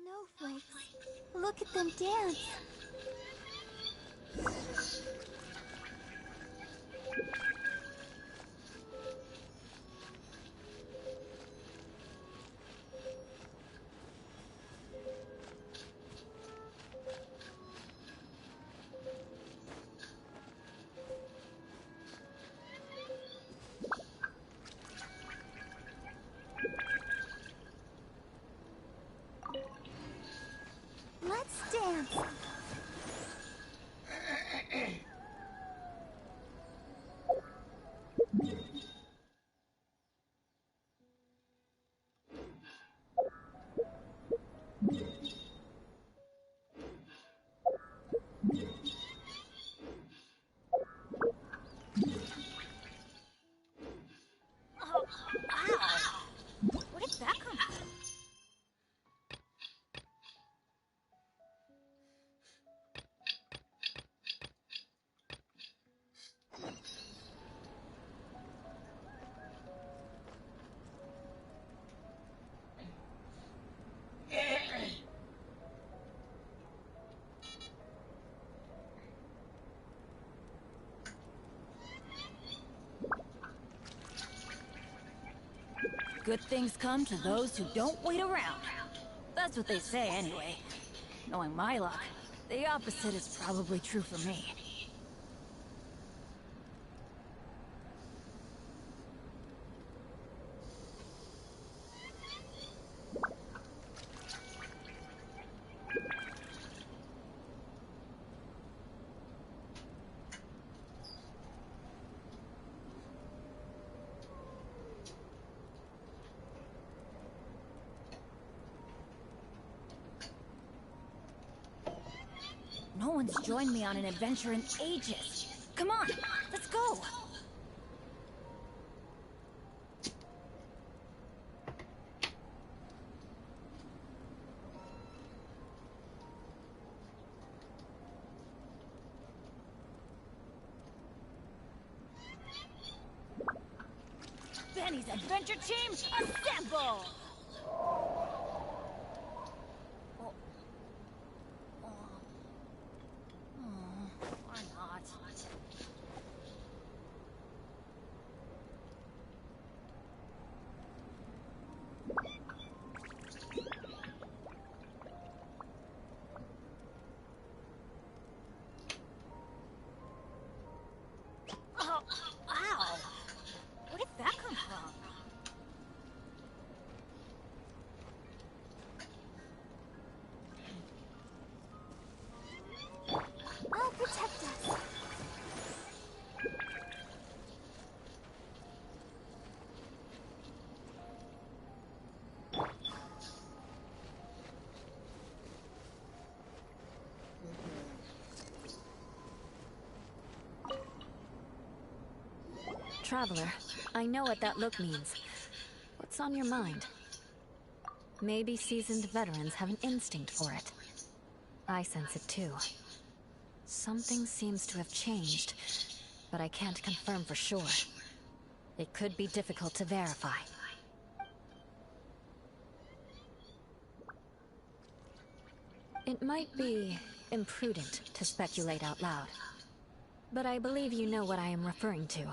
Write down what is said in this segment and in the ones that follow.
Snowflakes. Look at them dance. Let's dance. Oh, ow! Where did that come from? Good things come to those who don't wait around. That's what they say anyway. Knowing my luck, the opposite is probably true for me. No one's joined me on an adventure in ages. Come on, let's go! Benny's adventure team, assemble! Oh. Oh. Oh, or not. Oh, ow! Where did that come from? I'll protect us. Traveler, I know what that look means. What's on your mind? Maybe seasoned veterans have an instinct for it. I sense it too. Something seems to have changed, but I can't confirm for sure. It could be difficult to verify. It might be imprudent to speculate out loud, but I believe you know what I am referring to.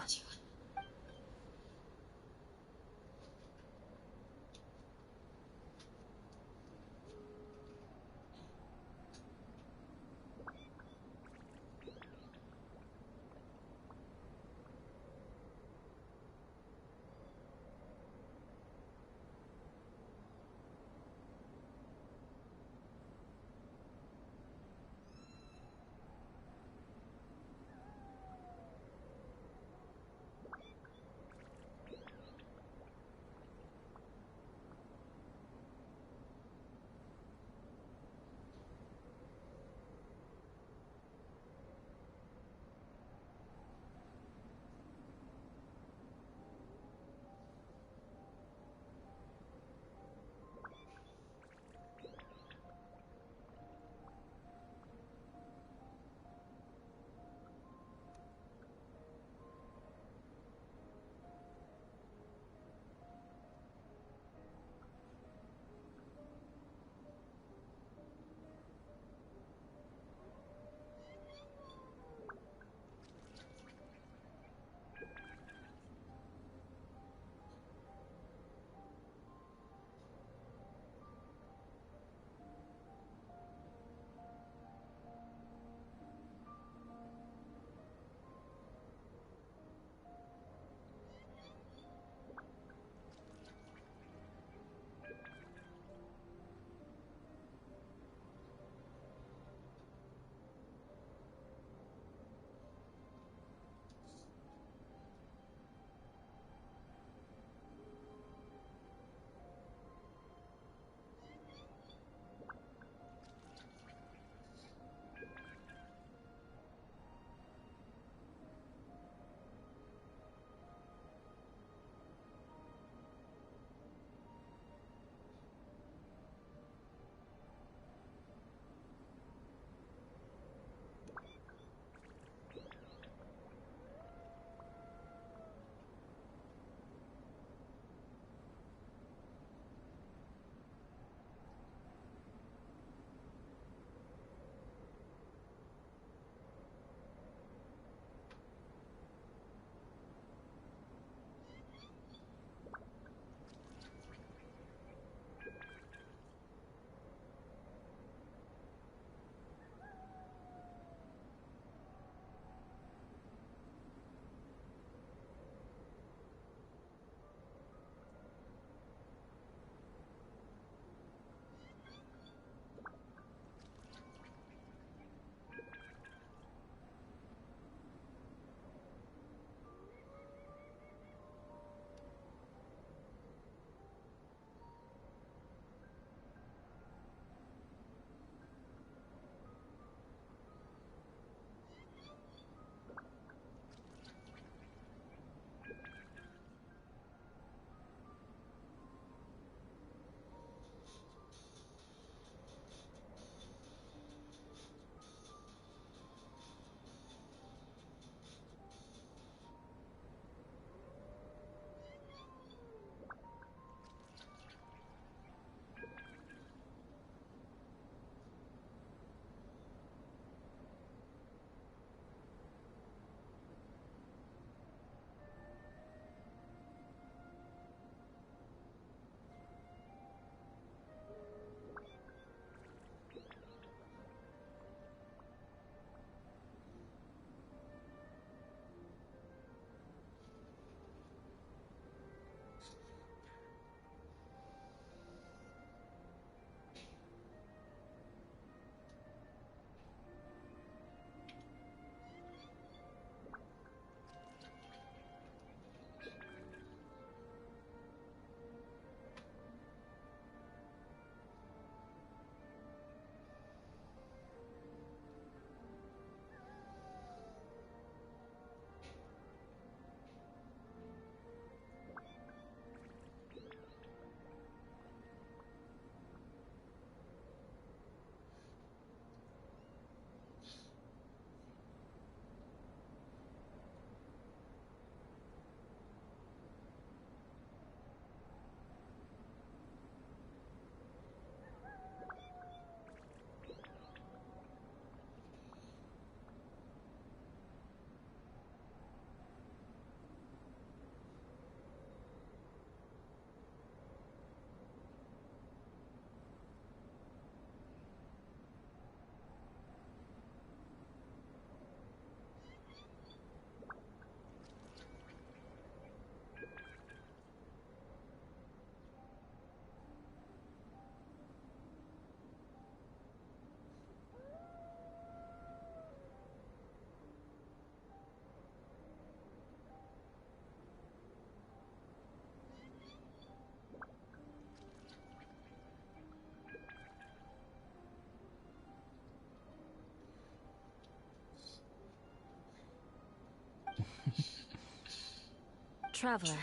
Traveler,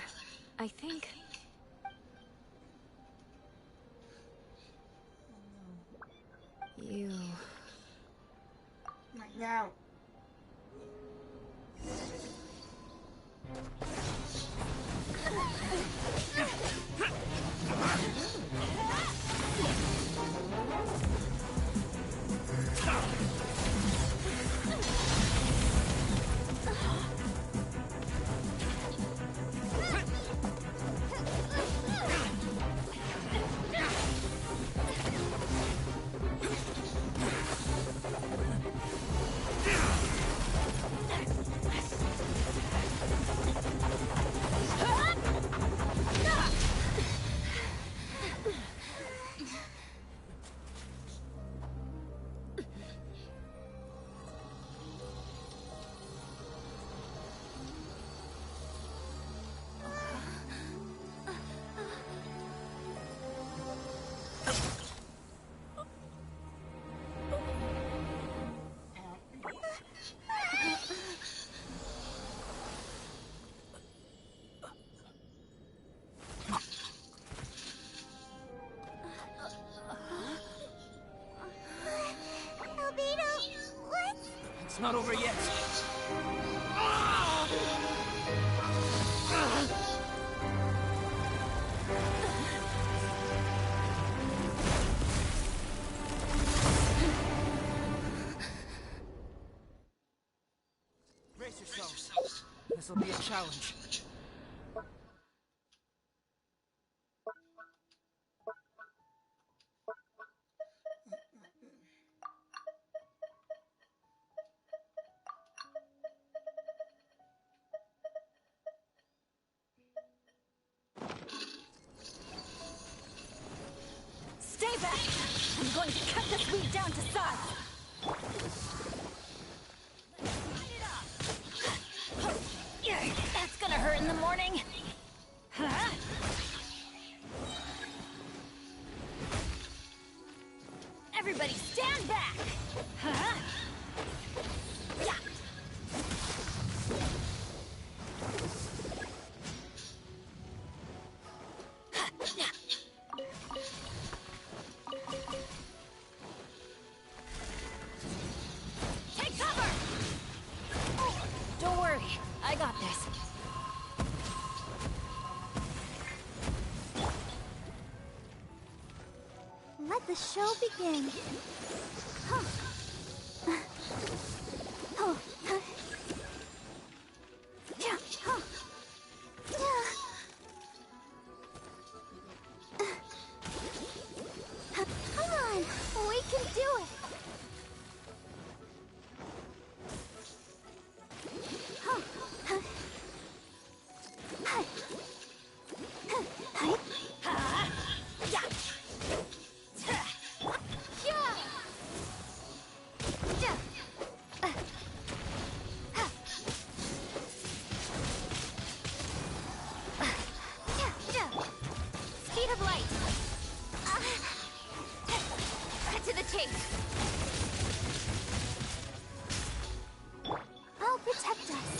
I think... You... Right now. It's not over yet. Brace yourselves. This will be a challenge. Stay back! I'm going to cut this weed down to size! That's gonna hurt in the morning! Huh? Everybody stand back! Huh? Yeah. Take cover! Don't worry, I got this. Let the show begin. Huh. Oh. Yeah. Huh. Yeah. Come on, we can do it. Huh. Hi. Hi. Yeah. Speed of light. Cut to the chase. I'll protect us.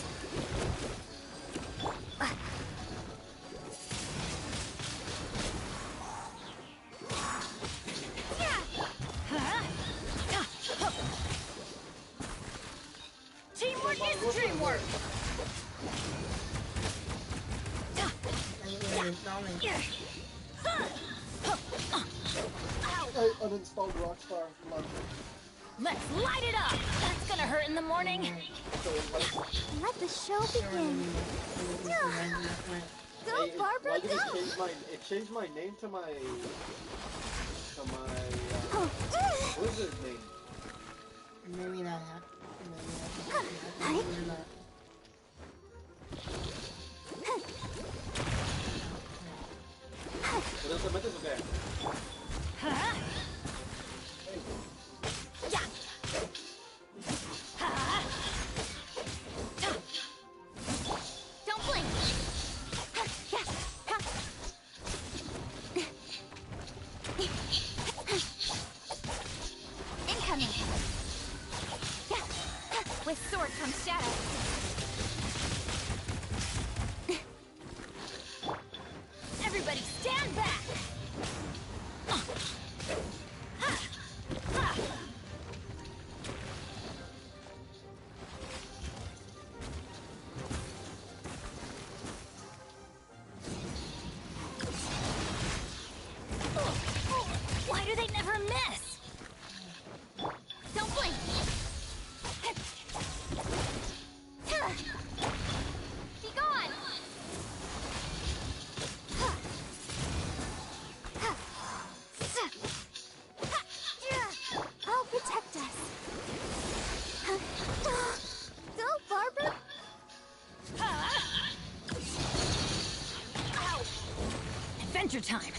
Teamwork is dreamwork! I uninstalled Rockstar. Let's light it up! That's gonna hurt in the morning! Let the show begin. Go, Barbara, Why did go! it changed my name to my Oh. what is his name? Maybe not. Hi. Pero te metes o qué? Huh? Yeah. Don't blink. Incoming. With sword comes shadow. miss! Don't blink! Be gone! I'll protect us. Go, Barber! Adventure time!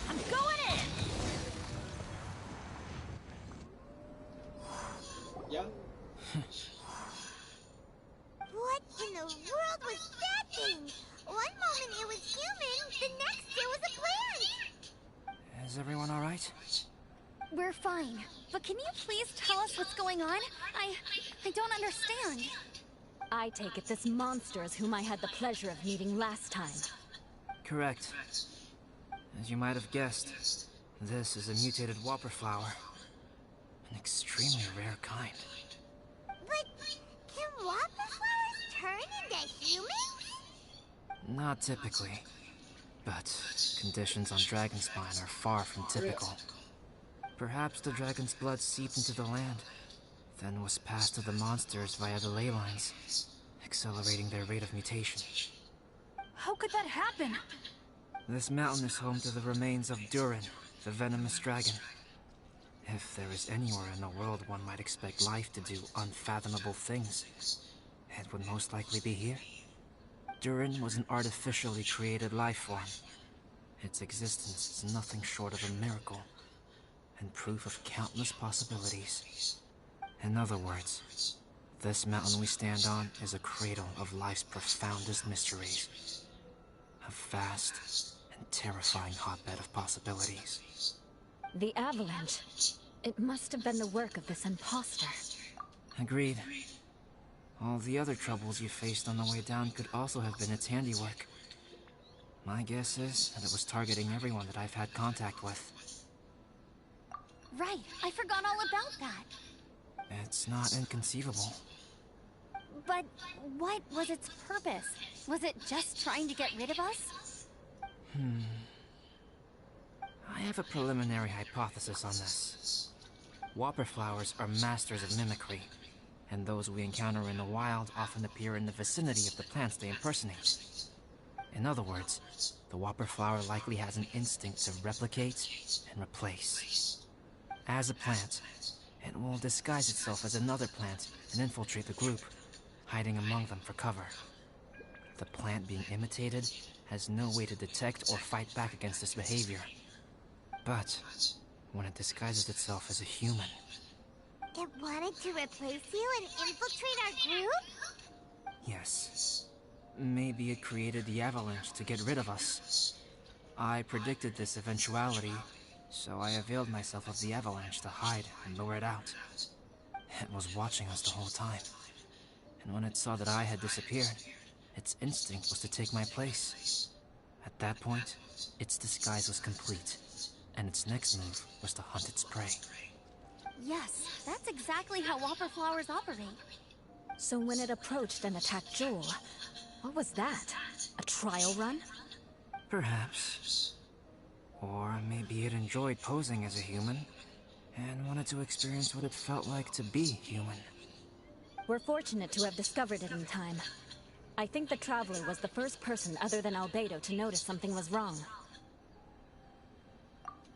I'm going in! Yeah? What in the world was that thing? One moment it was human, the next it was a plant! Is everyone alright? We're fine, but can you please tell us what's going on? I don't understand. I take it this monster is whom I had the pleasure of meeting last time. Correct. As you might have guessed, this is a mutated whopper flower. An extremely rare kind. But can whopper flowers turn into humans? Not typically, but conditions on Dragonspine are far from typical. Perhaps the dragon's blood seeped into the land, then was passed to the monsters via the ley lines, accelerating their rate of mutation. How could that happen? This mountain is home to the remains of Durin, the venomous dragon. If there is anywhere in the world one might expect life to do unfathomable things, it would most likely be here. Durin was an artificially created life form. Its existence is nothing short of a miracle, and proof of countless possibilities. In other words, this mountain we stand on is a cradle of life's profoundest mysteries. A vast and terrifying hotbed of possibilities. The avalanche. It must have been the work of this imposter. Agreed. All the other troubles you faced on the way down could also have been its handiwork. My guess is that it was targeting everyone that I've had contact with. Right, I forgot all about that. It's not inconceivable. But what was its purpose? Was it just trying to get rid of us? I have a preliminary hypothesis on this. Whopper flowers are masters of mimicry, and those we encounter in the wild often appear in the vicinity of the plants they impersonate. In other words, the whopper flower likely has an instinct to replicate and replace. As a plant, it will disguise itself as another plant and infiltrate the group, hiding among them for cover. The plant being imitated has no way to detect or fight back against this behavior. But when it disguises itself as a human... It wanted to replace you and infiltrate our group? Yes. Maybe it created the avalanche to get rid of us. I predicted this eventuality, so I availed myself of the avalanche to hide and lure it out. It was watching us the whole time, and when it saw that I had disappeared, its instinct was to take my place. At that point, its disguise was complete, and its next move was to hunt its prey. Yes, that's exactly how whopper flowers operate. So when it approached and attacked Joel, what was that? A trial run? Perhaps. Or maybe it enjoyed posing as a human, and wanted to experience what it felt like to be human. We're fortunate to have discovered it in time. I think the Traveler was the first person other than Albedo to notice something was wrong.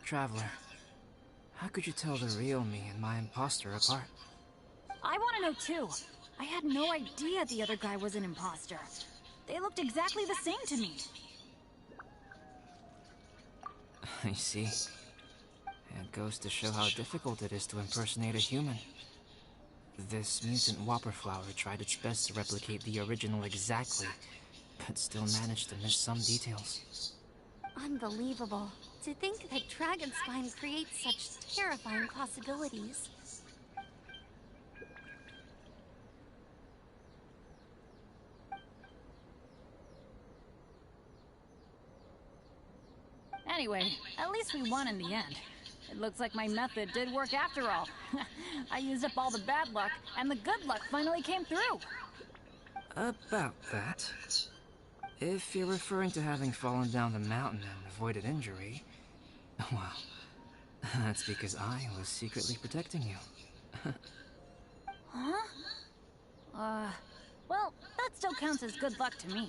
Traveler, how could you tell the real me and my imposter apart? I want to know too. I had no idea the other guy was an imposter. They looked exactly the same to me. I see. It goes to show how difficult it is to impersonate a human. This mutant whopper flower tried its best to replicate the original exactly, but still managed to miss some details. Unbelievable. To think that Dragonspine creates such terrifying possibilities. Anyway, at least we won in the end. It looks like my method did work after all. I used up all the bad luck, and the good luck finally came through. About that. If you're referring to having fallen down the mountain and avoided injury, well, that's because I was secretly protecting you. Huh? Well, that still counts as good luck to me.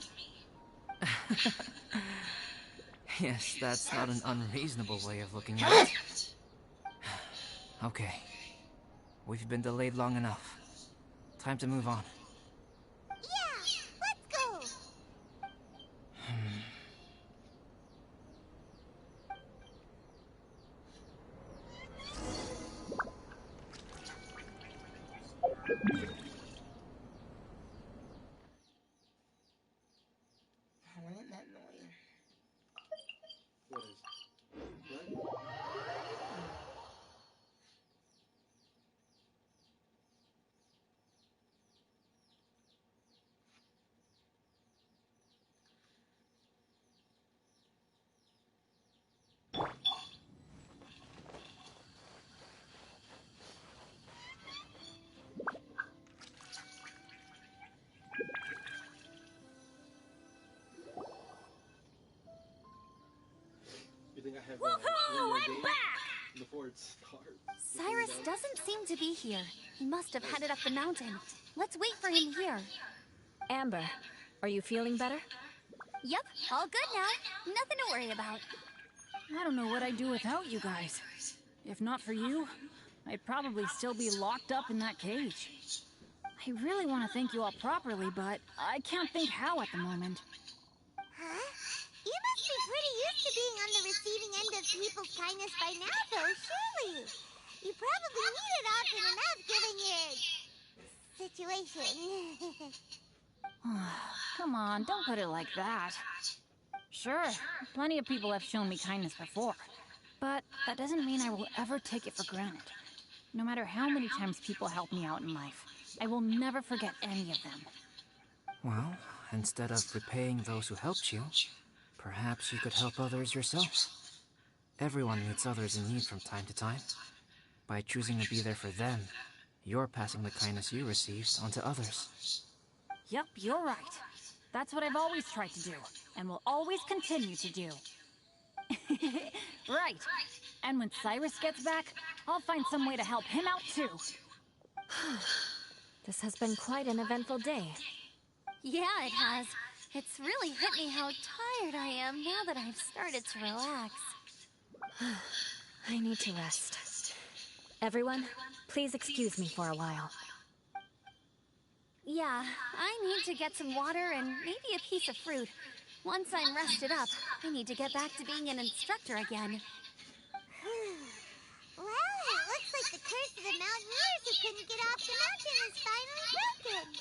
Yes, that's not an unreasonable way of looking at it. Okay. We've been delayed long enough. Time to move on. Yeah, let's go. What is that noise? What is? What? You think I have Woohoo! one I'm more back! game before it starts? Cyrus doesn't seem to be here. He must have headed up the mountain. Let's wait for him here. Amber, are you feeling better? Yep, all good now. Nothing to worry about. I don't know what I'd do without you guys. If not for you, I'd probably still be locked up in that cage. I really want to thank you all properly, but I can't think how at the moment. Huh? You must be pretty used to being on the receiving end of people's kindness by now, though, surely. You probably need it often enough, given your situation. Come on, don't put it like that. Sure, plenty of people have shown me kindness before, but that doesn't mean I will ever take it for granted. No matter how many times people help me out in life, I will never forget any of them. Well, instead of repaying those who helped you, perhaps you could help others yourself. Everyone meets others in need from time to time. By choosing to be there for them, you're passing the kindness you received onto others. Yep, you're right. That's what I've always tried to do, and will always continue to do. Right. And when Cyrus gets back, I'll find some way to help him out too. This has been quite an eventful day. Yeah, it has. It's really hit me how tired I am now that I've started to relax. I need to rest. Everyone, please excuse me for a while. Yeah, I need to get some water and maybe a piece of fruit. Once I'm rested up, I need to get back to being an instructor again. Well, it looks like the curse of the mountaineers who couldn't get off the mountain is finally broken.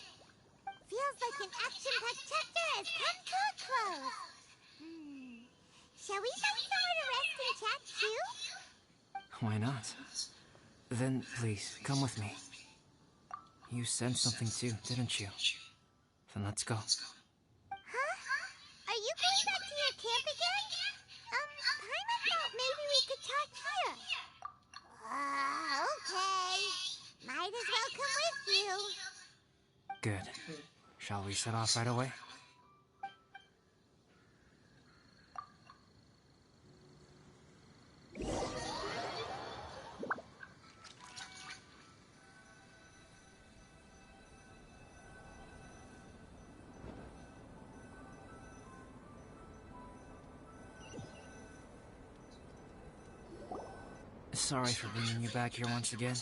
Feels like an action-packed chapter has come to a close. Shall we find somewhere to rest and chat too? Why not? Then, please, come with me. You sensed something too, didn't you? Then let's go. Huh? Are you going back to your camp again? Paimon thought maybe we could talk here. Okay. Might as well come with you. Good. Shall we set off right away? Sorry for bringing you back here once again.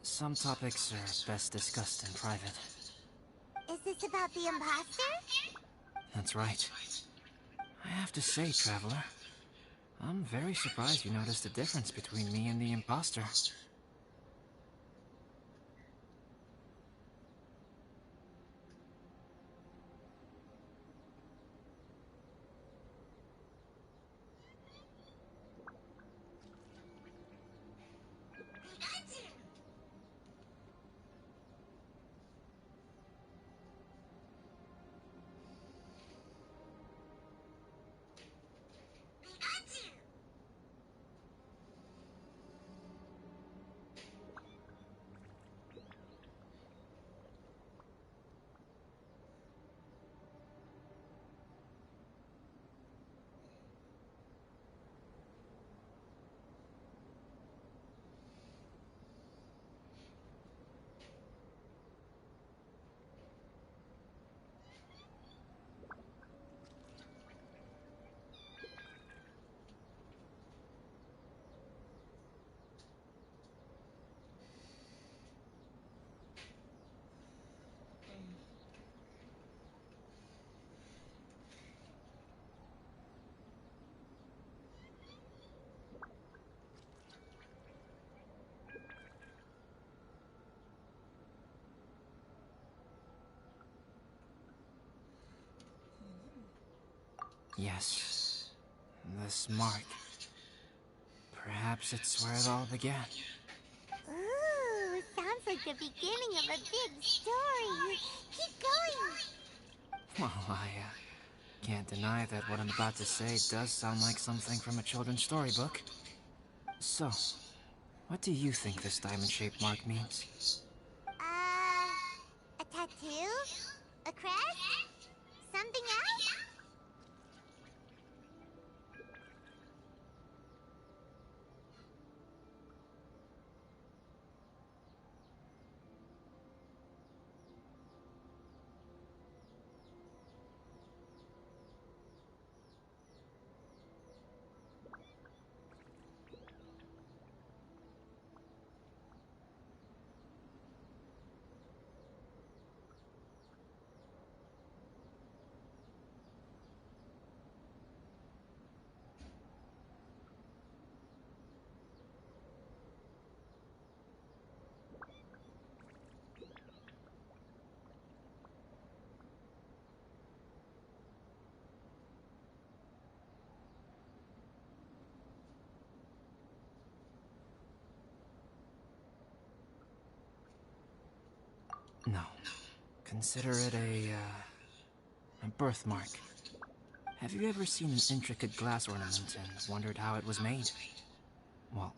Some topics are best discussed in private. Is this about the imposter? That's right. I have to say, Traveler, I'm very surprised you noticed the difference between me and the imposter. Yes, this mark. Perhaps it's where it all began. Ooh, sounds like the beginning of a big story. Keep going. Well, I can't deny that what I'm about to say does sound like something from a children's storybook. So, what do you think this diamond-shaped mark means? A tattoo? A crest? Something else? No. Consider it a birthmark. Have you ever seen an intricate glass ornament and wondered how it was made? Well,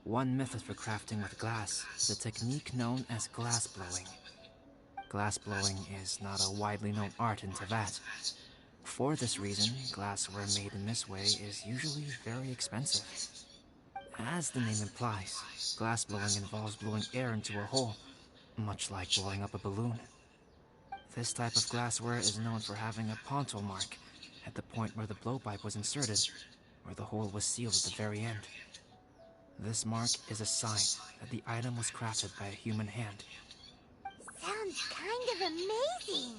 one method for crafting with glass is a technique known as glass blowing. Glass blowing is not a widely known art in Teyvat. For this reason, glassware made in this way is usually very expensive. As the name implies, glass blowing involves blowing air into a hole, much like blowing up a balloon. This type of glassware is known for having a pontal mark at the point where the blowpipe was inserted, where the hole was sealed at the very end. This mark is a sign that the item was crafted by a human hand. Sounds kind of amazing.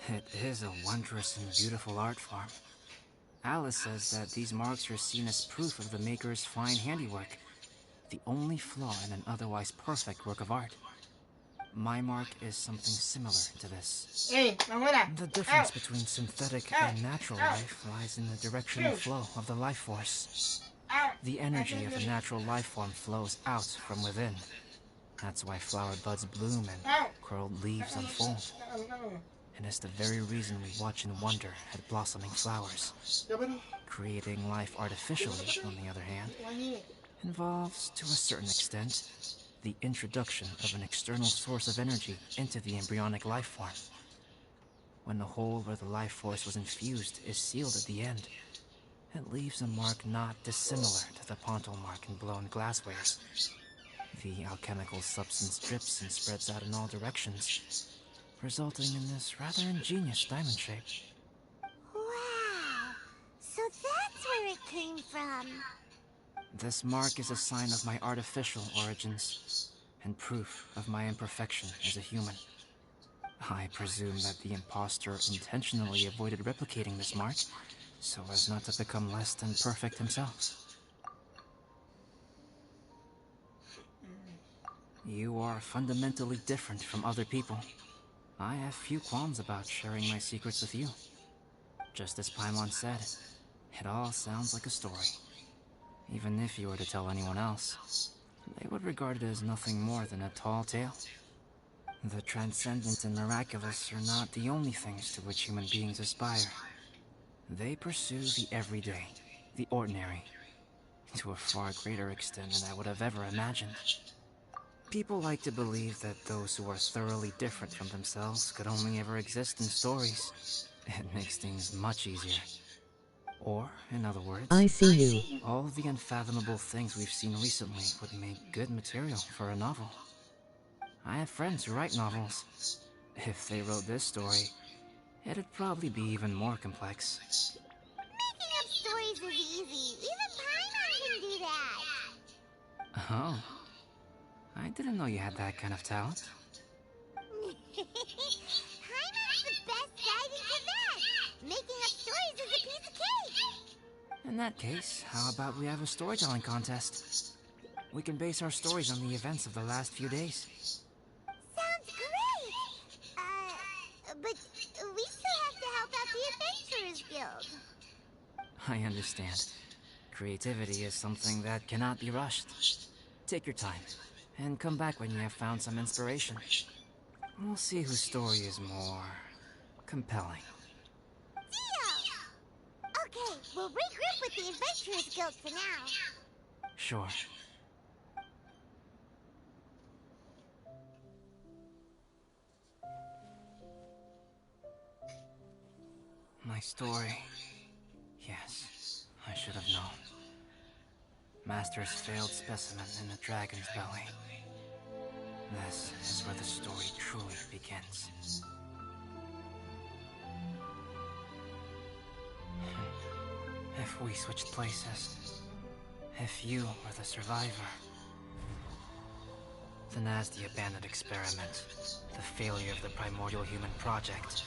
It is a wondrous and beautiful art form. Alice says that these marks are seen as proof of the maker's fine handiwork, the only flaw in an otherwise perfect work of art. My mark is something similar to this. Hey, abuela. The difference between synthetic and natural life lies in the direction and flow of the life force. The energy of a natural life form flows out from within. That's why flower buds bloom and curled leaves unfold. And it's the very reason we watch and wonder at blossoming flowers. Creating life artificially, on the other hand, involves, to a certain extent, the introduction of an external source of energy into the embryonic life form. When the hole where the life force was infused is sealed at the end, it leaves a mark not dissimilar to the pontal mark in blown glasswares. The alchemical substance drips and spreads out in all directions, resulting in this rather ingenious diamond shape. Wow. So that's where it came from. This mark is a sign of my artificial origins, and proof of my imperfection as a human. I presume that the impostor intentionally avoided replicating this mark, so as not to become less than perfect himself. You are fundamentally different from other people. I have few qualms about sharing my secrets with you. Just as Paimon said, it all sounds like a story. Even if you were to tell anyone else, they would regard it as nothing more than a tall tale. The transcendent and miraculous are not the only things to which human beings aspire. They pursue the everyday, the ordinary, to a far greater extent than I would have ever imagined. People like to believe that those who are thoroughly different from themselves could only ever exist in stories. It makes things much easier. Or, in other words, I see you. all of the unfathomable things we've seen recently would make good material for a novel. I have friends who write novels. If they wrote this story, it'd probably be even more complex. Making up stories is easy. Even Paimon can do that. Oh. I didn't know you had that kind of talent. Paimon's the best guide in Teyvat. Making up stories is a piece of cake. In that case, how about we have a storytelling contest? We can base our stories on the events of the last few days. Sounds great. But we still have to help out the Adventurers Guild. I understand. Creativity is something that cannot be rushed. Take your time, and come back when you have found some inspiration. We'll see whose story is more compelling. Deal! Okay, we'll regroup with the Adventurers Guild for now. Sure. My story. Yes, I should have known. Master's failed specimen in the dragon's belly. This is where the story truly begins. If we switched places, if you were the survivor, then as the abandoned experiment, the failure of the primordial human project,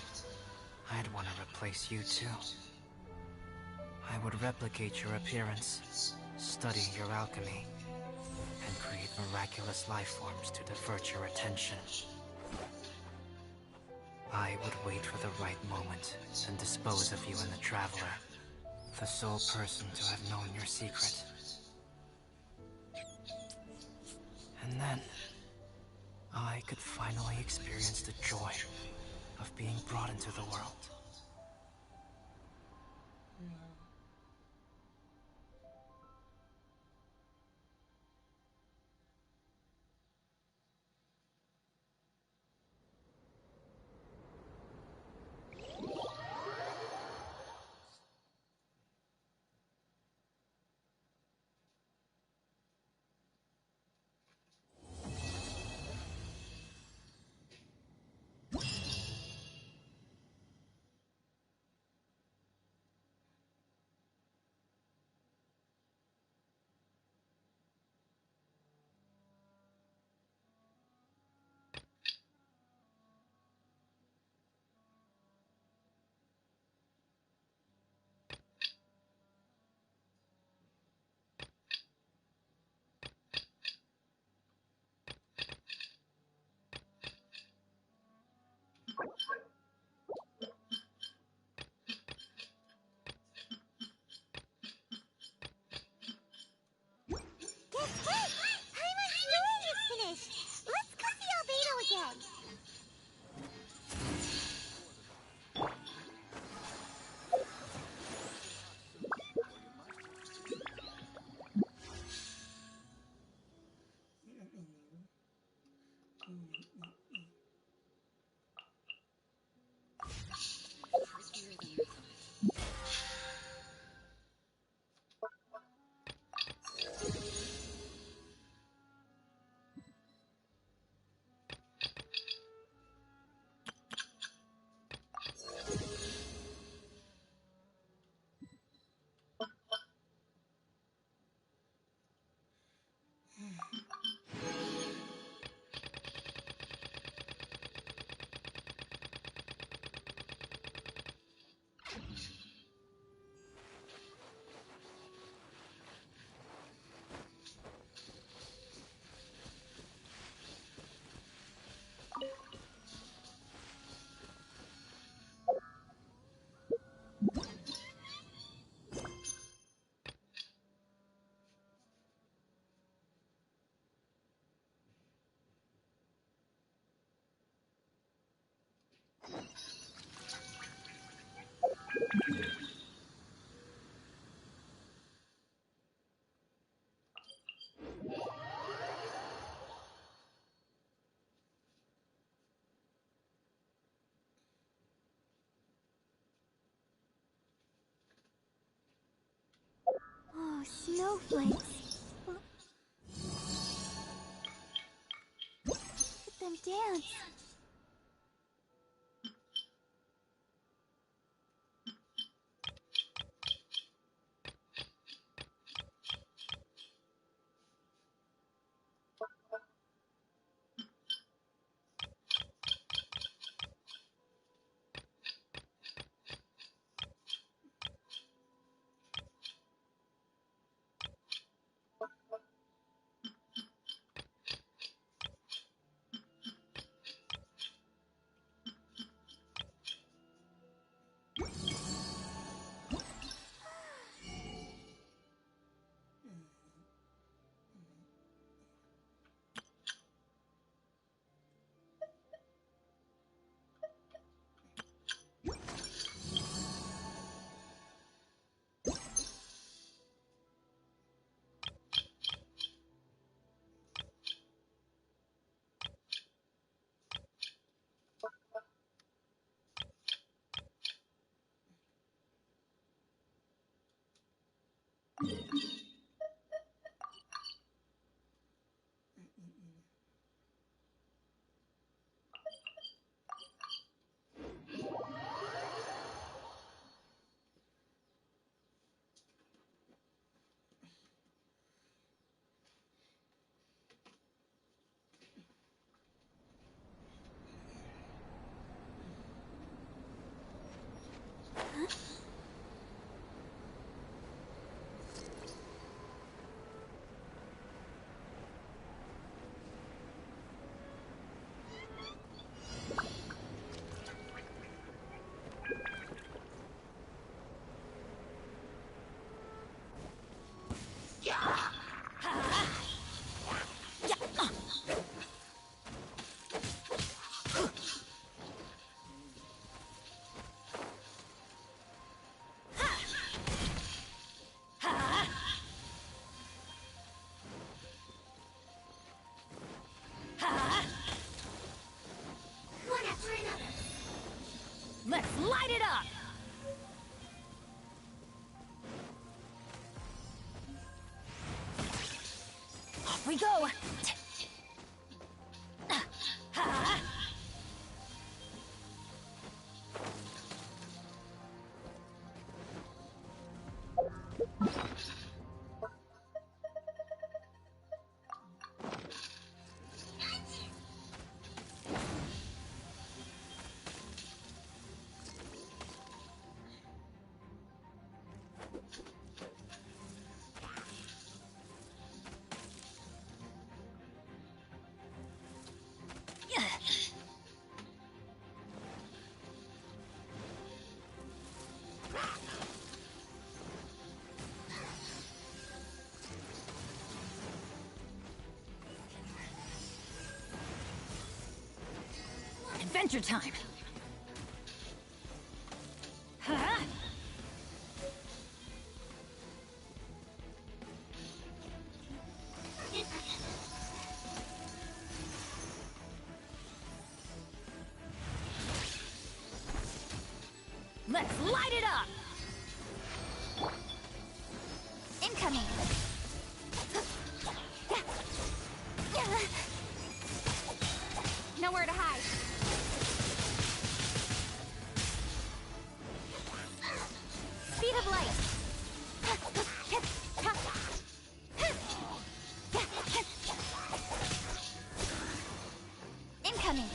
I'd want to replace you too. I would replicate your appearance, study your alchemy, and create miraculous life forms to divert your attention. I would wait for the right moment and dispose of you and the Traveler, the sole person to have known your secret. And then, I could finally experience the joy of being brought into the world. Guess what? Paimon's story is finished. Let's go see Albedo again. Oh, snowflakes. Look at them dance. Let's light it up! Off we go! Adventure time! Huh? Let's light it up! Incoming! Nowhere to hide. Speed of light. Incoming.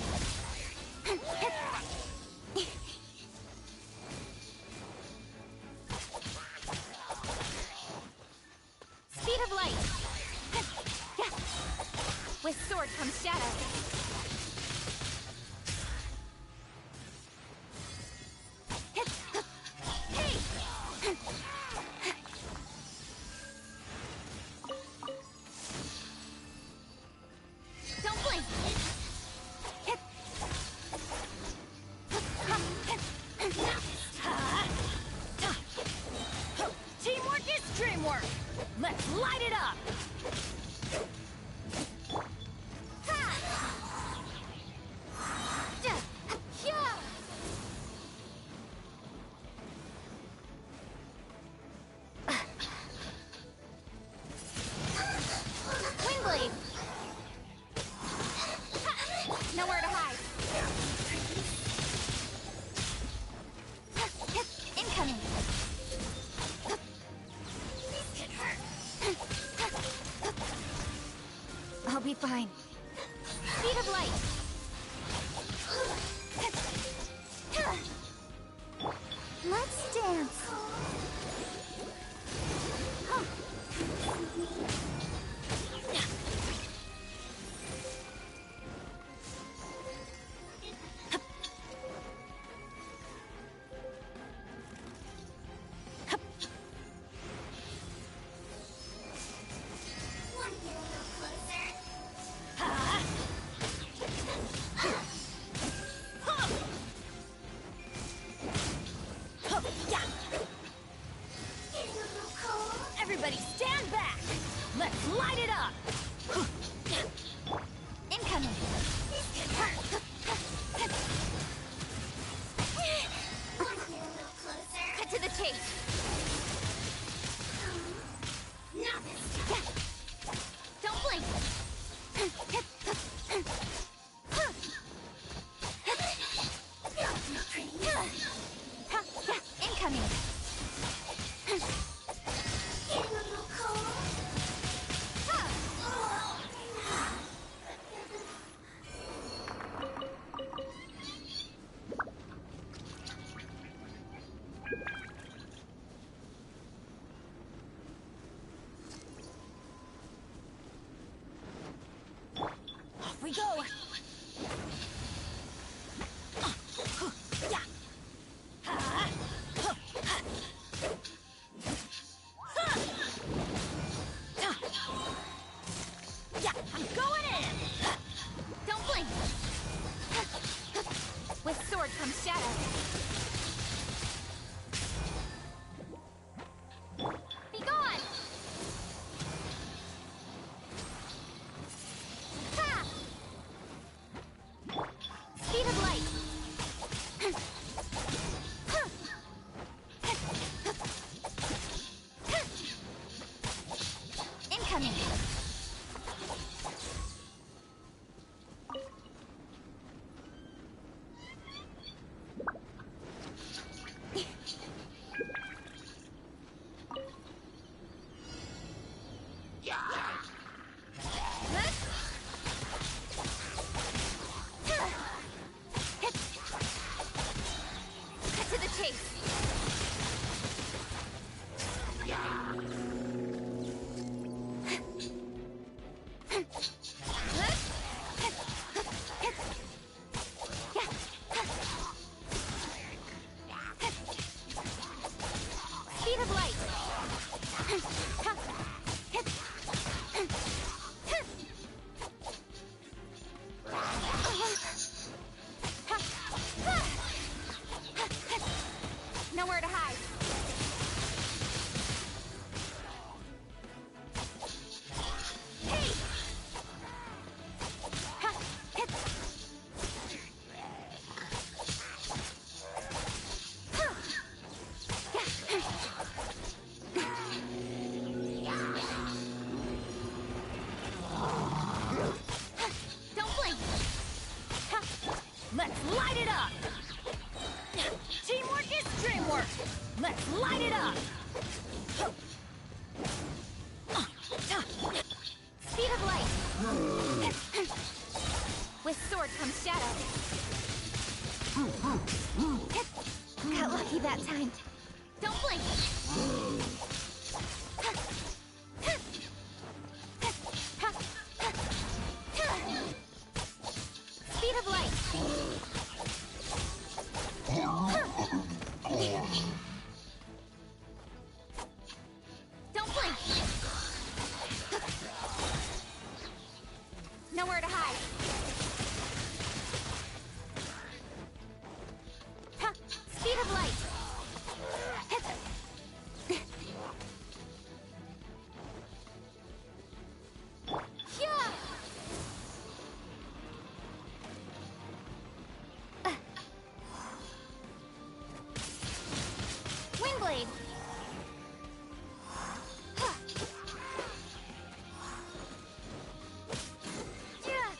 sword comes shadow. Be gone! Ha! Speed of light. Incoming. Cut to the chase. Speed of light. Nowhere to hide. Hey! Don't blink. Let's light it up. Teamwork is dreamwork. Let's light it up. Speed of light. With sword comes shadow. Got lucky that time. Don't blink. Speed of light. Don't blink. Nowhere to hide. Speed of light. Yeah. Windblade. Yeah.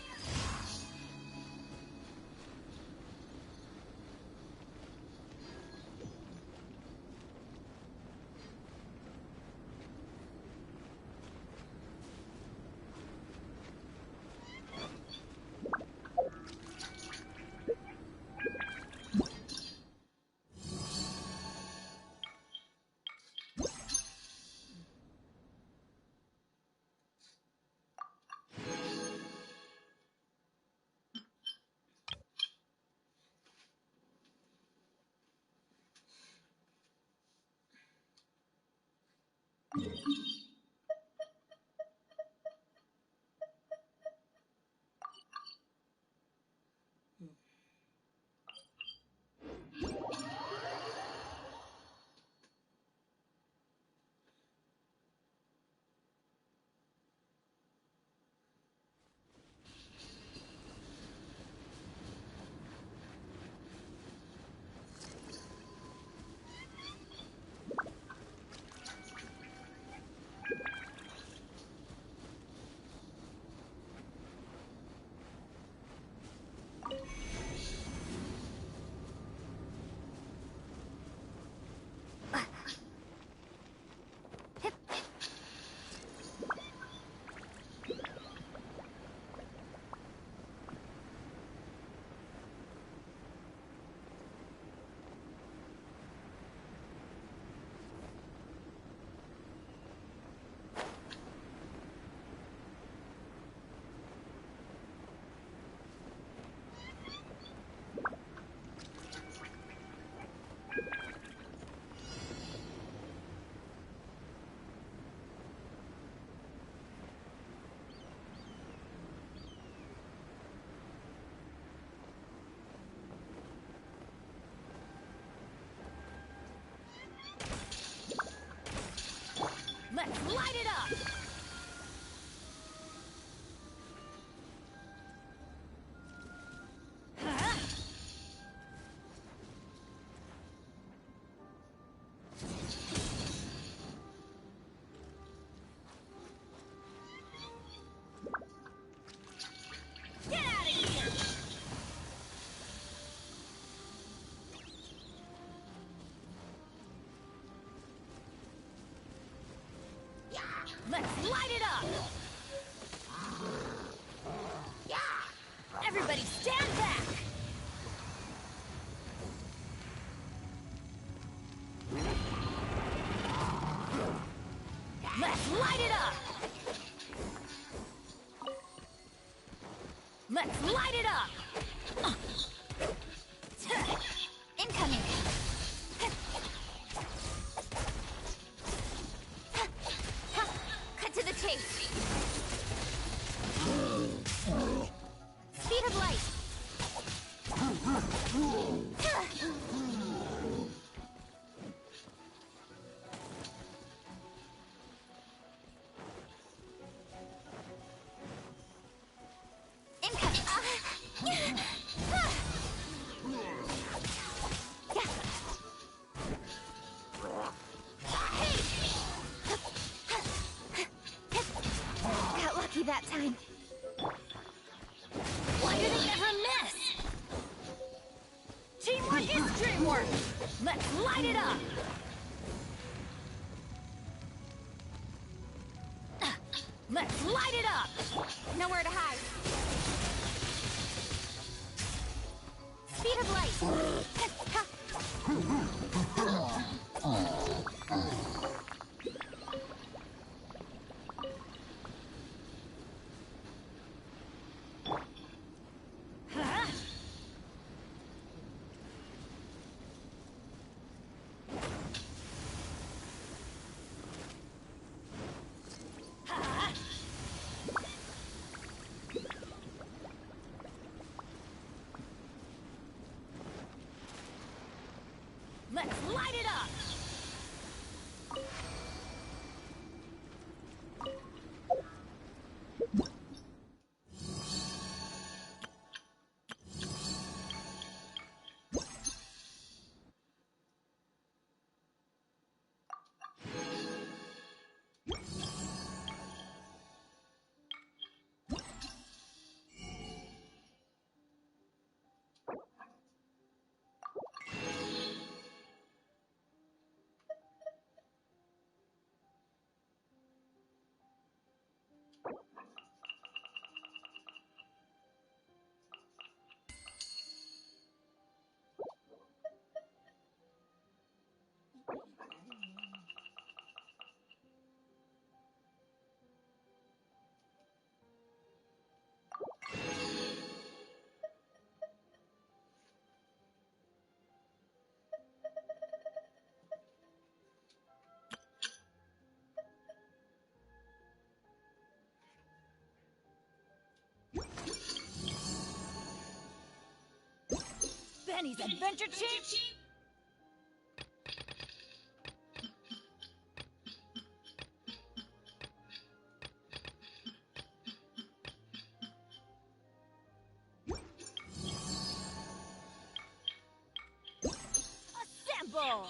Let's light it up! Everybody stand back! Let's light it up! Let's light it up! Incoming. Cut to the chase. Speed of light. Got lucky that time. Why do they never miss? Teamwork is dreamwork! Let's light it up! Let's light it up! Nowhere to hide. Speed of light. Huh? Huh? Let's light it up! Benny's Adventure Cheap? Assemble!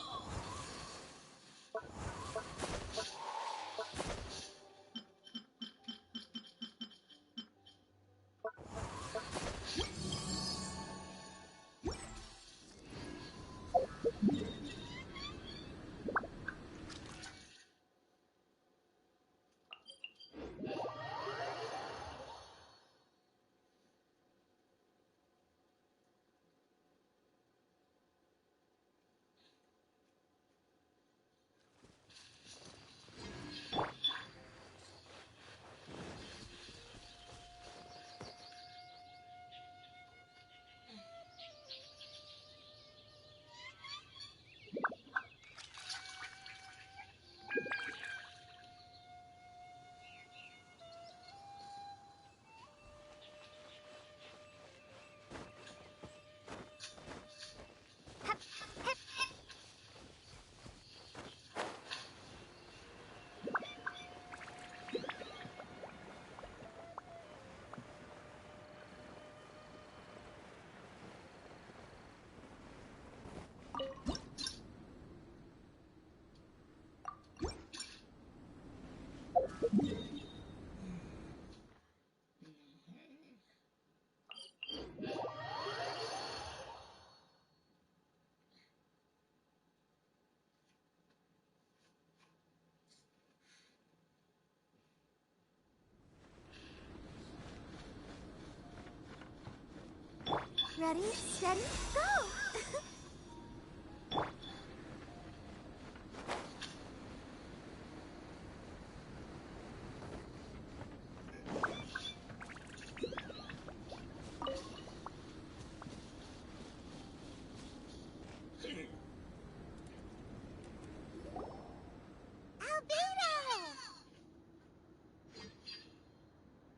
Ready, steady, go!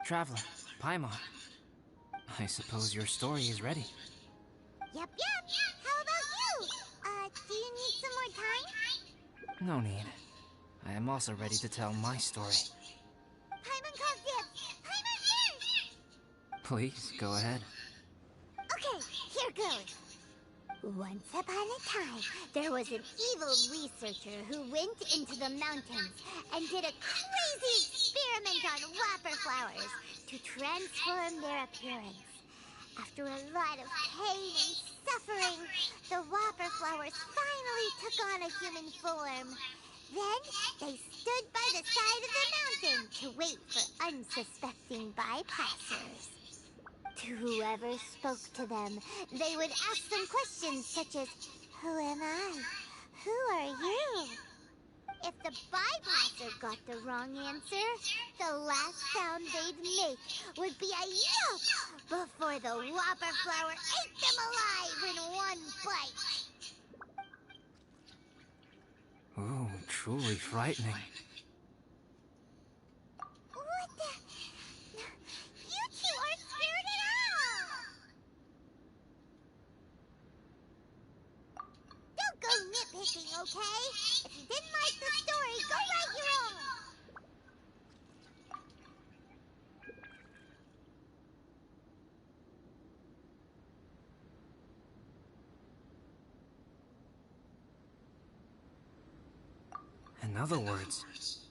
Traveler, Paimon. I suppose your story is ready. Yep. How about you? Do you need some more time? No need. I am also ready to tell my story. Paimon calls dibs! Paimon first! Please, go ahead. Okay, here goes. Once upon a time, there was an evil researcher who went into the mountains and did a crazy experiment on whopper flowers to transform their appearance. After a lot of pain and suffering, the whopper flowers finally took on a human form. Then they stood by the side of the mountain to wait for unsuspecting bypassers. To whoever spoke to them, they would ask them questions such as, "Who am I? Who are you?" If the bypasser got the wrong answer, the last sound they'd make would be a yelp before the whopper flower ate them alive in one bite. Ooh, truly frightening. What the? You two aren't scared at all! Don't go nitpicking, okay? If you didn't like the story, go write your own! In other words,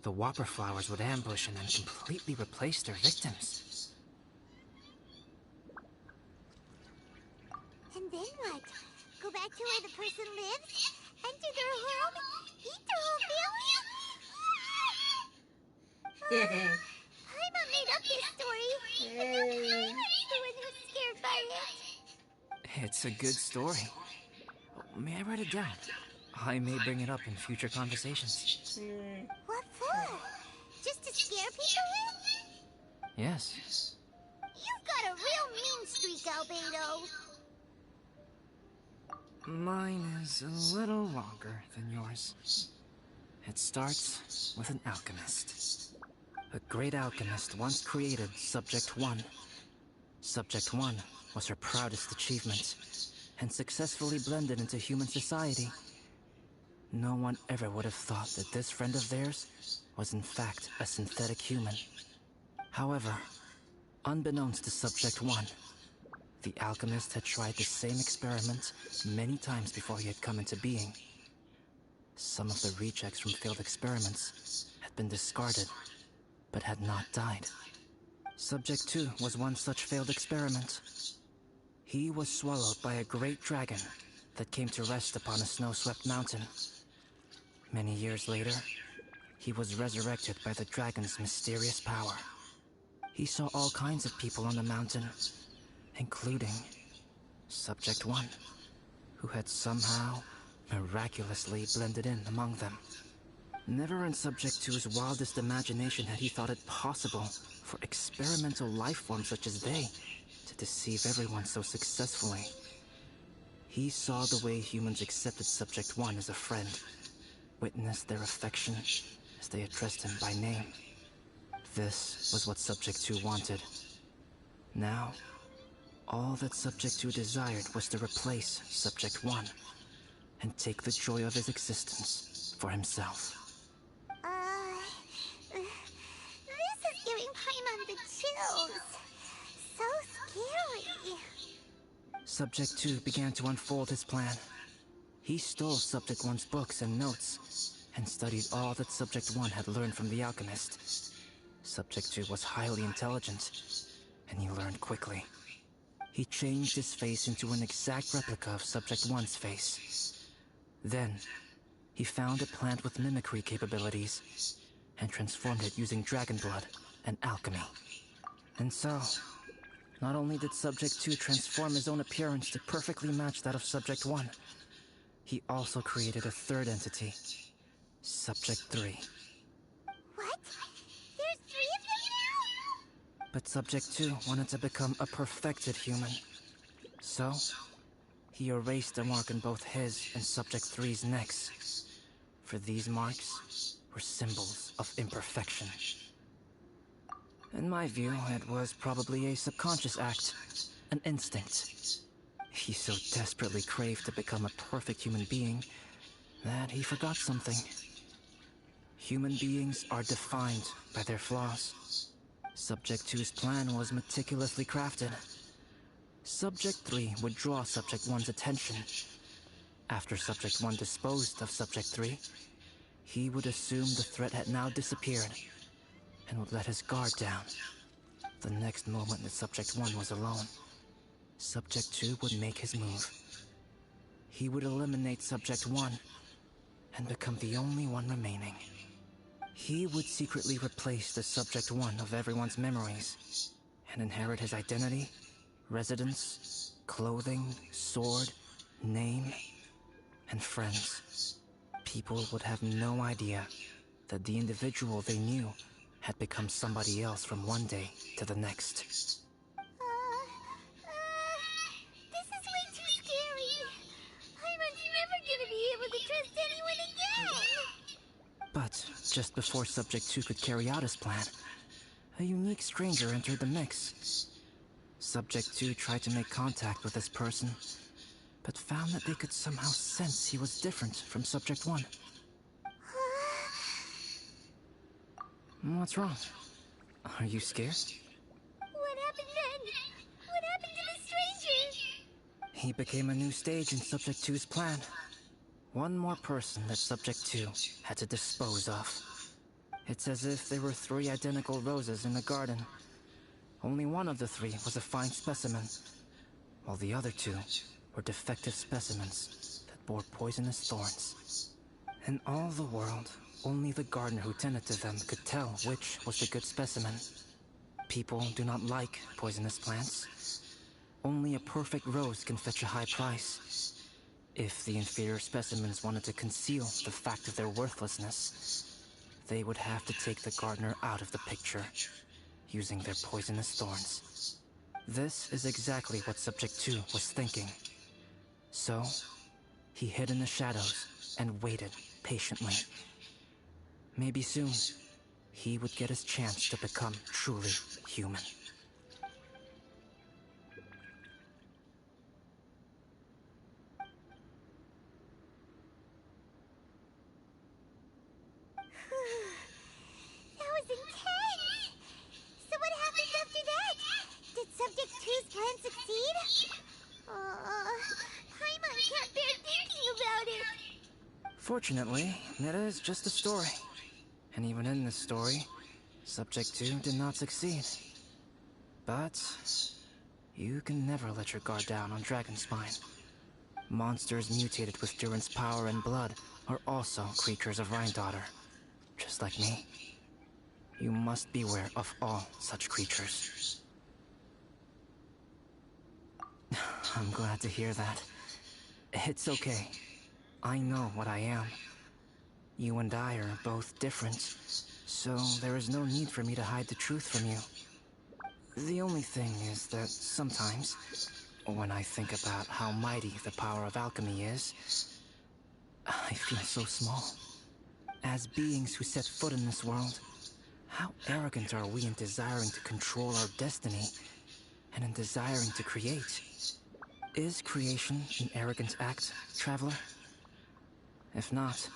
the whopper flowers would ambush and then completely replace their victims. And then what? Go back to where the person lives? Enter their home? Eat their whole family? Paimon made up this story, and now Paimon's the one who's scared by it. It's a good story. May I write it down? I may bring it up in future conversations. What for? Just to scare people with? Yes. You've got a real mean streak, Albedo. Mine is a little longer than yours. It starts with an alchemist. A great alchemist once created Subject 1. Subject 1 was her proudest achievement, and successfully blended into human society. No one ever would have thought that this friend of theirs was in fact a synthetic human. However, unbeknownst to Subject 1, the alchemist had tried the same experiment many times before he had come into being. Some of the rejects from failed experiments had been discarded, but had not died. Subject 2 was one such failed experiment. He was swallowed by a great dragon that came to rest upon a snow-swept mountain. Many years later, he was resurrected by the dragon's mysterious power. He saw all kinds of people on the mountain, including Subject 1, who had somehow miraculously blended in among them. Never in Subject 2's wildest imagination had he thought it possible for experimental life forms such as they to deceive everyone so successfully. He saw the way humans accepted Subject 1 as a friend, witnessed their affection as they addressed him by name. This was what Subject 2 wanted. Now, all that Subject 2 desired was to replace Subject 1 and take the joy of his existence for himself. This is giving Paimon the chills. So scary. Subject 2 began to unfold his plan. He stole Subject 1's books and notes, and studied all that Subject 1 had learned from the alchemist. Subject 2 was highly intelligent, and he learned quickly. He changed his face into an exact replica of Subject 1's face. Then, he found a plant with mimicry capabilities, and transformed it using dragon blood and alchemy. And so, Not only did Subject 2 transform his own appearance to perfectly match that of Subject 1, he also created a third entity, Subject 3. What? There's 3 of them now? But Subject 2 wanted to become a perfected human. So, he erased a mark on both his and Subject 3's necks. For these marks were symbols of imperfection. In my view, it was probably a subconscious act, an instinct. He so desperately craved to become a perfect human being that he forgot something. Human beings are defined by their flaws. Subject 2's plan was meticulously crafted. Subject 3 would draw Subject 1's attention. After Subject 1 disposed of Subject 3, he would assume the threat had now disappeared and would let his guard down. The next moment that Subject 1 was alone, Subject 2 would make his move. He would eliminate Subject 1 and become the only one remaining. He would secretly replace the Subject 1 of everyone's memories and inherit his identity, residence, clothing, sword, name, and friends. People would have no idea that the individual they knew had become somebody else from one day to the next. This is way too scary. Hyman's never gonna be able to trust anyone again. But just before Subject 2 could carry out his plan, a unique stranger entered the mix. Subject 2 tried to make contact with this person, but found that they could somehow sense he was different from Subject 1. What's wrong? Are you scared? What happened then? What happened to the stranger? He became a new stage in Subject 2's plan. One more person that Subject 2 had to dispose of. It's as if there were 3 identical roses in a garden. Only one of the 3 was a fine specimen, while the other 2 were defective specimens that bore poisonous thorns. In all the world, only the gardener who tended to them could tell which was the good specimen. People do not like poisonous plants. Only a perfect rose can fetch a high price. If the inferior specimens wanted to conceal the fact of their worthlessness, they would have to take the gardener out of the picture, using their poisonous thorns. This is exactly what Subject 2 was thinking. So, he hid in the shadows and waited patiently. Maybe soon, he would get his chance to become truly human. That was intense! So what happened after that? Did Subject 2's plan succeed? Paimon can't bear thinking about it. Fortunately, it is just a story. And even in this story, Subject 2 did not succeed. But you can never let your guard down on Dragonspine. Monsters mutated with Durin's power and blood are also creatures of Rhine-Daughter, just like me. You must beware of all such creatures. I'm glad to hear that. It's okay. I know what I am. You and I are both different, so there is no need for me to hide the truth from you. The only thing is that sometimes, when I think about how mighty the power of alchemy is, I feel so small. As beings who set foot in this world, how arrogant are we in desiring to control our destiny, and in desiring to create? Is creation an arrogant act, Traveler? If not,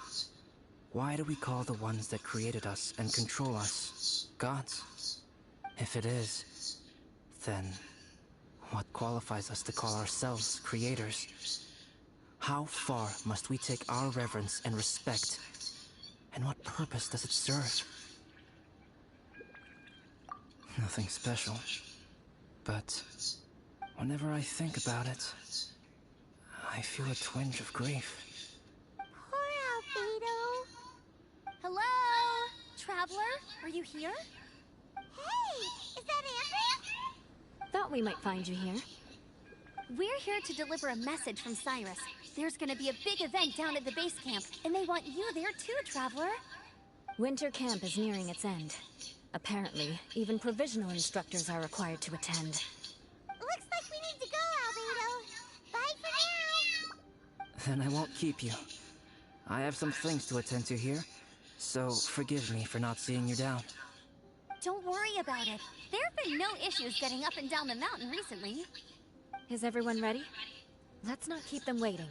why do we call the ones that created us and control us gods? If it is, then what qualifies us to call ourselves creators? How far must we take our reverence and respect? And what purpose does it serve? Nothing special. But whenever I think about it, I feel a twinge of grief. Poor Albedo. Hello? Traveler, are you here? Hey, is that Amber? Thought we might find you here. We're here to deliver a message from Cyrus. There's gonna be a big event down at the base camp, and they want you there too, Traveler. Winter camp is nearing its end. Apparently, even provisional instructors are required to attend. Looks like we need to go, Albedo. Bye for now. Then I won't keep you. I have some things to attend to here, so forgive me for not seeing you down. Don't worry about it. There have been no issues getting up and down the mountain recently. Is everyone ready? Let's not keep them waiting.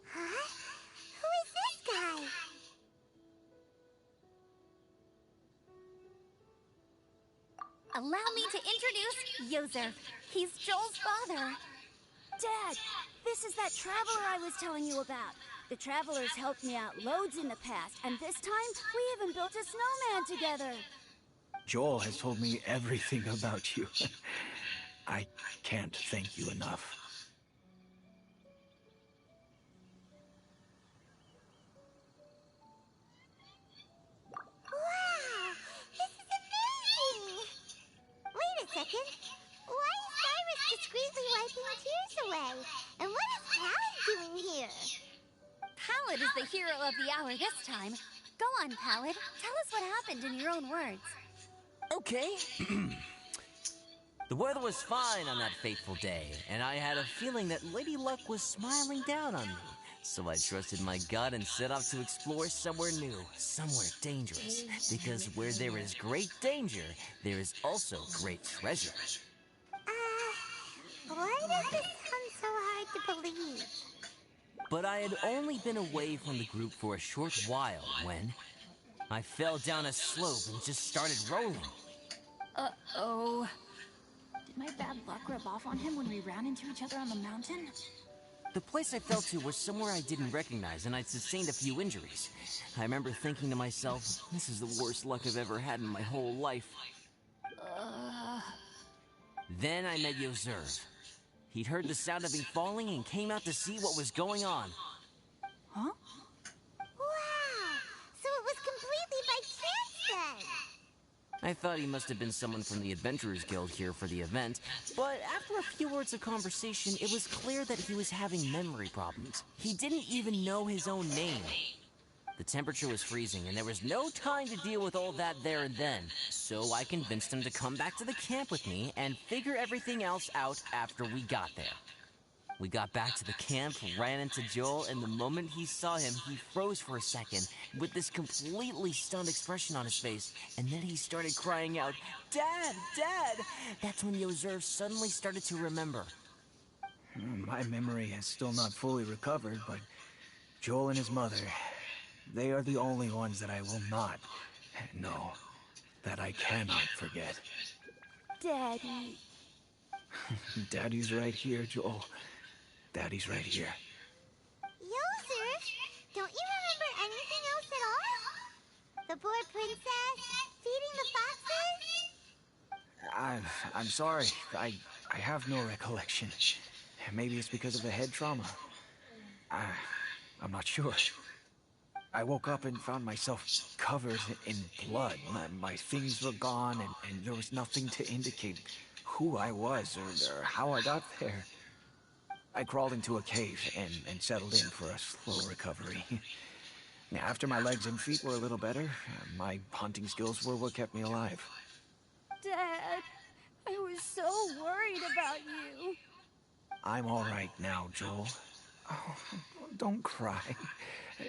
Huh? Who is this guy? Allow me to introduce Yozerf. He's Joel's father. Dad, this is that traveler I was telling you about. The travelers helped me out loads in the past, and this time we even built a snowman together. Joel has told me everything about you. I can't thank you enough. Wow, this is amazing! Wait a second. Why is Cyrus discreetly wiping tears away? And what is Pallid doing here? Pallid is the hero of the hour this time. Go on, Pallid. Tell us what happened in your own words. Okay. The weather was fine on that fateful day, and I had a feeling that Lady Luck was smiling down on me. So I trusted my gut and set off to explore somewhere new, somewhere dangerous. Because where there is great danger, there is also great treasure. Why does this sound so hard to believe? But I had only been away from the group for a short while when I fell down a slope and just started rolling. Uh-oh. Did my bad luck rub off on him when we ran into each other on the mountain? The place I fell to was somewhere I didn't recognize, and I'd sustained a few injuries. I remember thinking to myself, this is the worst luck I've ever had in my whole life. Then I met Yozerf. He'd heard the sound of me falling and came out to see what was going on. Huh? Wow, so it was completely by chance then. I thought he must have been someone from the Adventurers Guild here for the event, but after a few words of conversation, it was clear that he was having memory problems. He didn't even know his own name. The temperature was freezing, and there was no time to deal with all that there and then, so I convinced him to come back to the camp with me and figure everything else out after we got there. We got back to the camp, ran into Joel, and the moment he saw him, he froze for a second, with this completely stunned expression on his face, and then he started crying out, "Dad! Dad!" That's when Yozerf suddenly started to remember. My memory has still not fully recovered, but Joel and his mother, they are the only ones that I will not, no, that I cannot forget. Daddy. Daddy's right here, Joel. Daddy's right here. Yozerf, don't you remember anything else at all? The poor princess, feeding the foxes? I'm sorry. I have no recollection. Maybe it's because of the head trauma. I'm not sure. I woke up and found myself covered in blood. My things were gone, and there was nothing to indicate who I was or how I got there. I crawled into a cave and settled in for a slow recovery. After my legs and feet were a little better, my hunting skills were what kept me alive. Dad, I was so worried about you. I'm all right now, Joel. Oh, don't cry.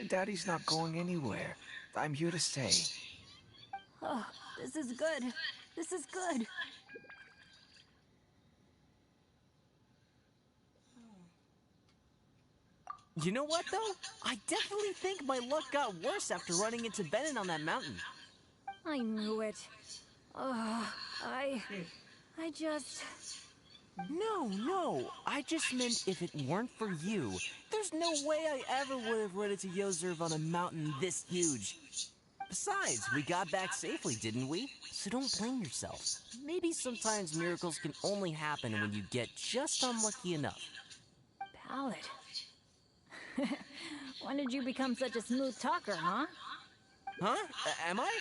Daddy's not going anywhere. I'm here to stay. Oh, this is good. This is good. You know what, though? I definitely think my luck got worse after running into Bennett on that mountain. I knew it. I just... No. I just meant if it weren't for you, there's no way I ever would have run into Yozerv on a mountain this huge. Besides, we got back safely, didn't we? So don't blame yourself. Maybe sometimes miracles can only happen when you get just unlucky enough. Ballad. When did you become such a smooth talker, huh? Huh? Am I?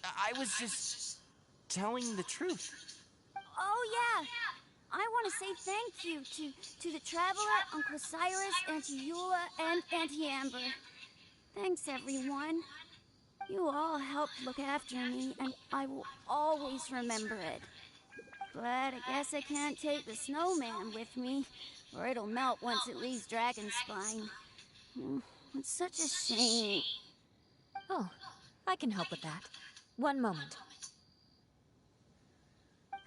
I was just telling the truth. Oh, yeah. I want to say thank you to the Traveler, Uncle Cyrus, Auntie Eula, and Auntie Amber. Thanks, everyone. You all helped look after me, and I will always remember it. But I guess I can't take the snowman with me, or it'll melt once it leaves Dragonspine. It's such a shame. Oh, I can help with that. One moment.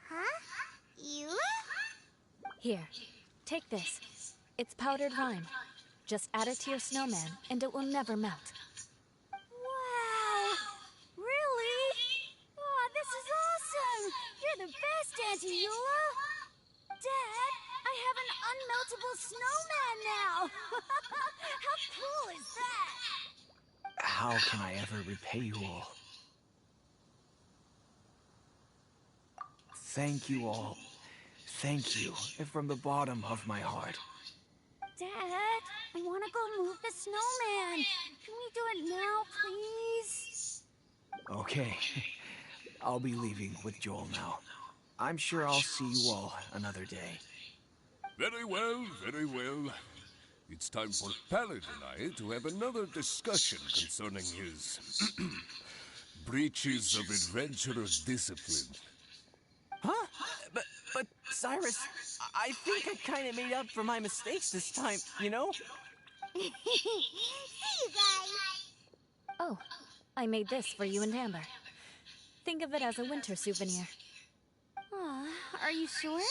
Huh? You? Here, take this. It's powdered rime. Just add it to your snowman, and it will never melt. Wow! Really? Oh, this is awesome! You're the best, Auntie Eula! Dad, I have an unmeltable snowman now! How cool is that? How can I ever repay you all? Thank you all. Thank you from the bottom of my heart. Dad, I want to go move the snowman. Can we do it now, please? Okay. I'll be leaving with Joel now. I'm sure I'll see you all another day. Very well, very well. It's time for Pallet and I to have another discussion concerning his breaches of adventurer's discipline. Huh? But Cyrus, I think I kind of made up for my mistakes this time, you know? See you guys! Oh, I made this for you and Amber. Think of it as a winter souvenir. Aw, are you sure?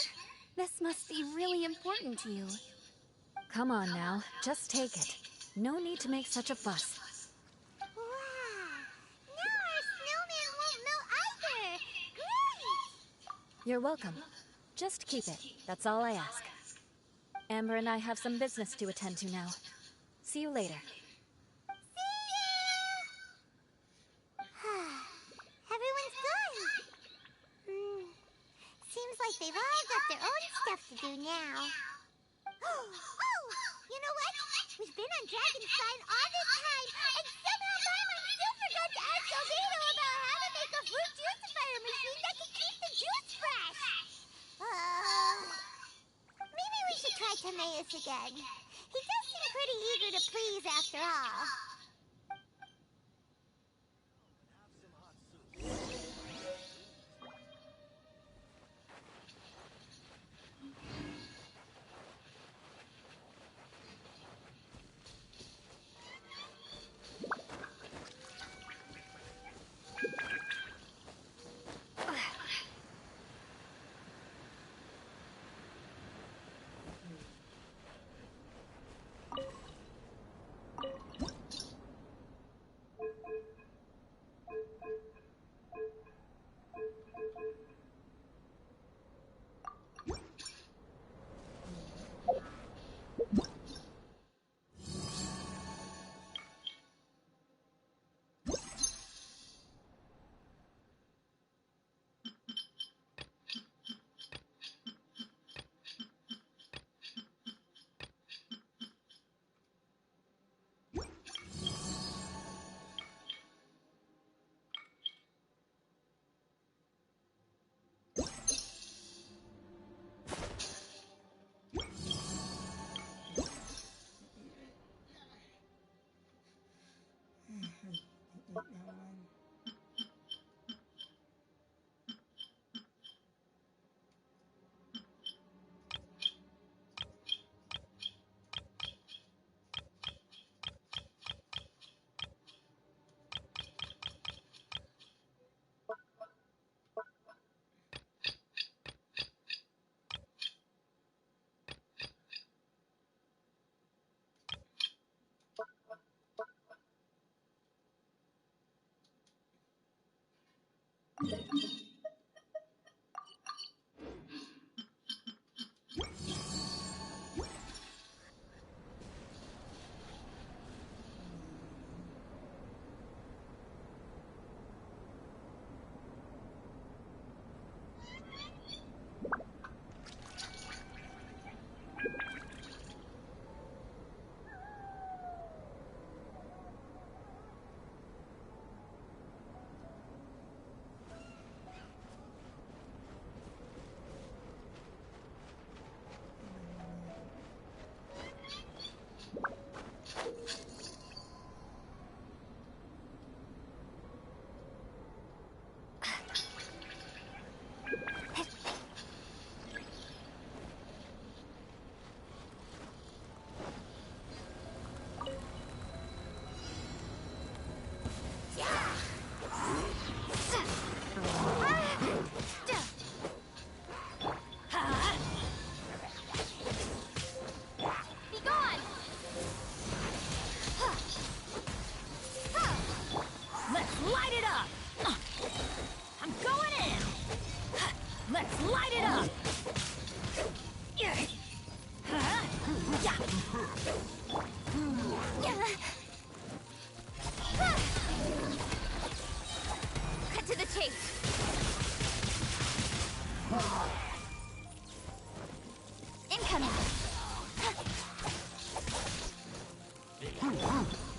This must be really important to you. Come on now, just take it. No need to make such a fuss. Wow! Now our snowman won't melt either! Great! You're welcome. Just keep it. That's all I ask. Amber and I have some business to attend to now. See you later. Everyone's gone. Seems like they've all got their own stuff to do now. Oh, you know what? We've been on Dragonspine all this time, and somehow Paimon still forgot to ask Albedo about how to make a fruit juicifier machine that can keep the juice fresh. Maybe we should try Timaeus again. He does seem pretty eager to please after all.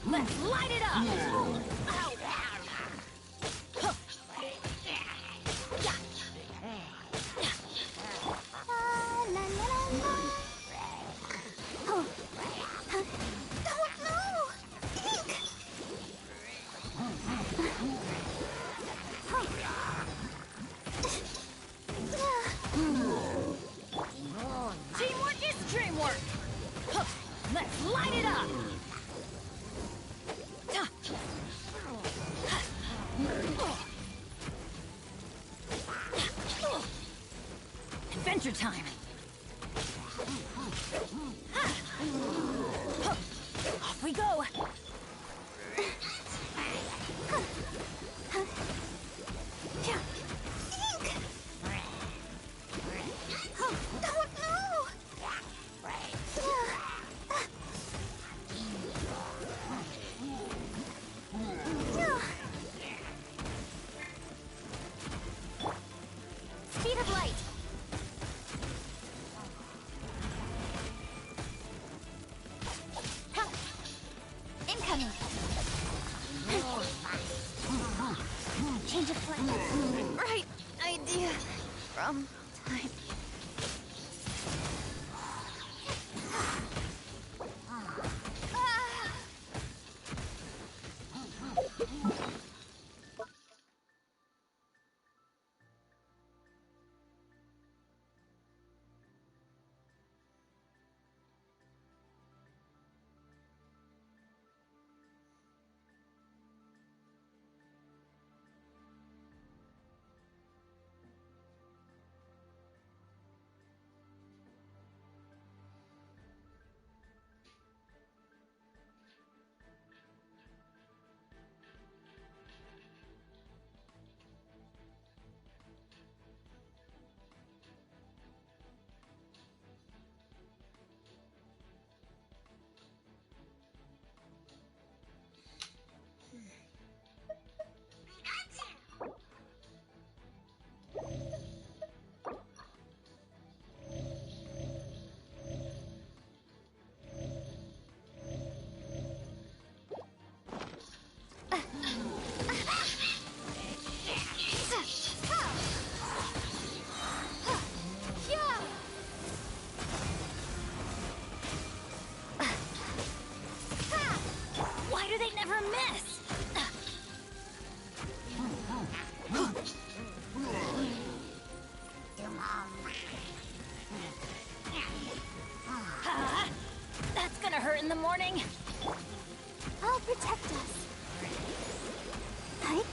Let's light it up! Teamwork is dreamwork! Let's light it up! Adventure time! Off we go! Speed of light. Incoming. Change of plan. Right idea. From time. Why do they never miss? That's gonna hurt in the morning. I'll protect us. Right?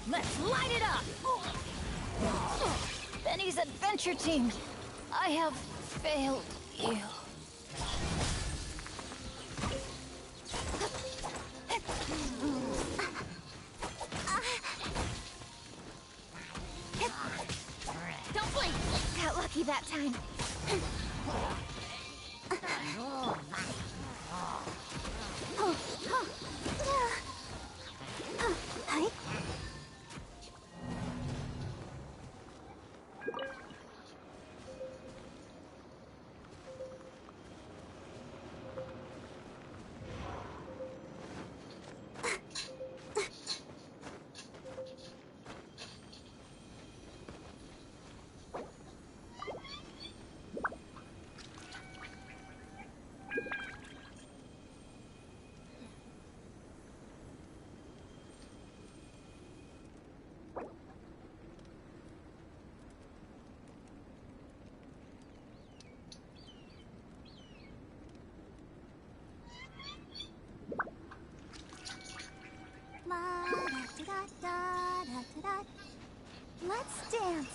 Let's light it up! Benny's adventure team. I have failed. Ew. Don't blink! Got lucky that time. Hi. Let's dance.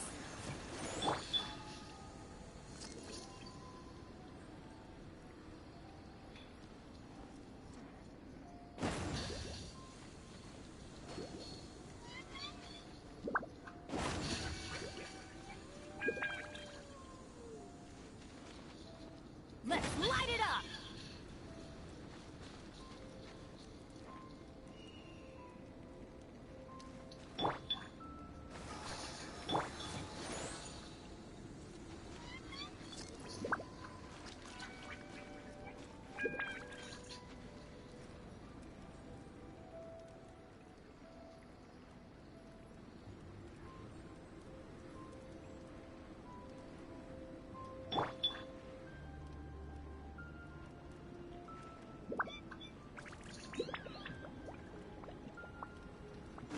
Let's light it up!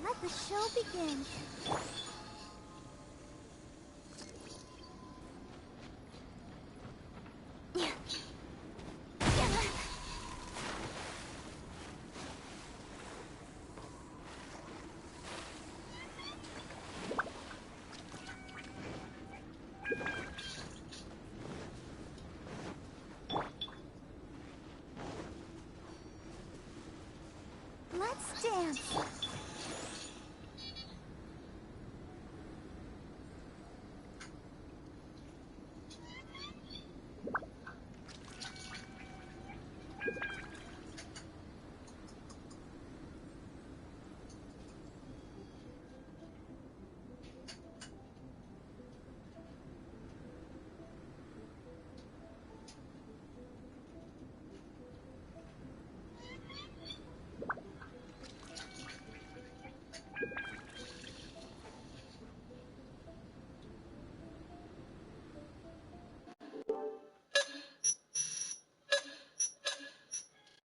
Let the show begin.